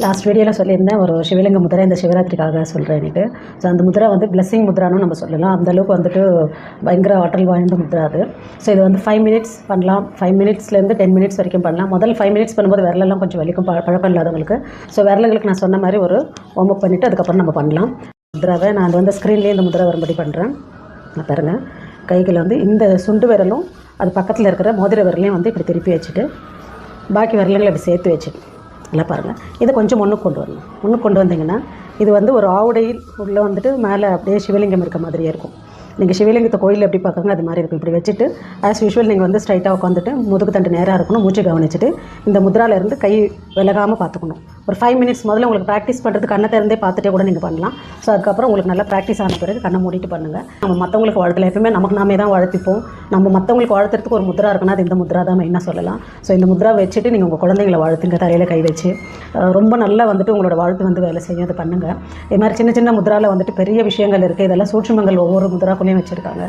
Last வீடியோவில் சொல்லியிருந்தேன் ஒரு சிவலிங்க முதிரை இந்த சிவராத்திரிக்காக சொல்கிறேன் எனக்கு. ஸோ அந்த முதிரை வந்து பிளெஸ்ஸிங் முதிரான்னு நம்ம சொல்லலாம். அந்தளவுக்கு வந்துட்டு பயங்கர ஆற்றல் வாய்ந்த முதிரை அது. ஸோ இது வந்து 5 மினிட்ஸ் பண்ணலாம். 5 மினிட்ஸ்லேருந்து 10 மினிட்ஸ் வரைக்கும் பண்ணலாம். முதல் 5 மினிட்ஸ் பண்ணும்போது விரலெல்லாம் கொஞ்சம் வலிக்கும், பழக்கம் இல்லாதவங்களுக்கு. ஸோ விரலுங்களுக்கு நான் சொன்ன மாதிரி ஒரு வார்ம் அப் பண்ணிவிட்டு அதுக்கப்புறம் நம்ம பண்ணலாம். முதிராவை நான் வந்து ஸ்க்ரீன்லேயே இந்த முதிரை வரும்படி பண்ணுறேன். நான் பாருங்கள், கைகளை வந்து இந்த சுண்டு விரலும் அது பக்கத்தில் இருக்கிற மோதிர விரலையும் வந்து இப்படி திருப்பி வச்சுட்டு பாக்கி விரலுங்களை இப்படி சேர்த்து வச்சுட்டு நல்லா பாருங்கள். இதை கொஞ்சம் முன்னுக்கு கொண்டு வரணும். முன்னுக்கு கொண்டு வந்தீங்கன்னா இது வந்து ஒரு ஆவுடையில் உள்ளே வந்துட்டு மேலே அப்படியே சிவலிங்கம் இருக்க மாதிரியே இருக்கும். நீங்கள் சிவலிங்கத்தை கோயிலில் எப்படி பார்க்குறாங்க அது மாதிரி இருக்கும். இப்படி வச்சுட்டு ஆஸ் யூஷுவல் நீங்கள் வந்து ஸ்ட்ரைட்டாக உட்காந்துட்டு முதுகு தண்டு நேராக இருக்கணும். மூச்சு கவனிச்சுட்டு இந்த முத்ராலேருந்து கை விலகாமல் பார்த்துக்கணும். ஒரு 5 மினிட்ஸ் முதல்ல உங்களுக்கு ப்ராக்டிஸ் பண்ணுறது கண்ணை திறந்தே பார்த்துட்டே கூட நீங்கள் பண்ணலாம். ஸோ அதுக்கப்புறம் உங்களுக்கு நல்லா ப்ராக்டிஸ் ஆன பிறகு கண்ணை மூடிட்டு பண்ணுங்கள். நம்ம மற்றவங்களுக்கு வாழ்த்துல எப்பவுமே நமக்கு நாமே தான் வாழ்த்திப்போம். நம்ம மற்றவங்களுக்கு வாழ்த்துறதுக்கு ஒரு முத்ரா இருக்குன்னா அது இந்த முத்ரா தான் மெயினாக சொல்லலாம். ஸோ இந்த முத்ரா வச்சுட்டு நீங்கள் உங்கள் குழந்தைங்களை வாழ்த்துங்க, தரையில் கை வச்சு. ரொம்ப நல்லா வந்துட்டு உங்களோட வாழ்த்து வந்து வேலை செய்யும். அது பண்ணுங்கள். இது மாதிரி சின்ன சின்ன முத்ராவில் வந்துட்டு பெரிய விஷயங்கள் இருக்குது. இதெல்லாம் சூட்சுமங்கள் ஒவ்வொரு முத்ராக்குள்ளேயும் வச்சுருக்காங்க.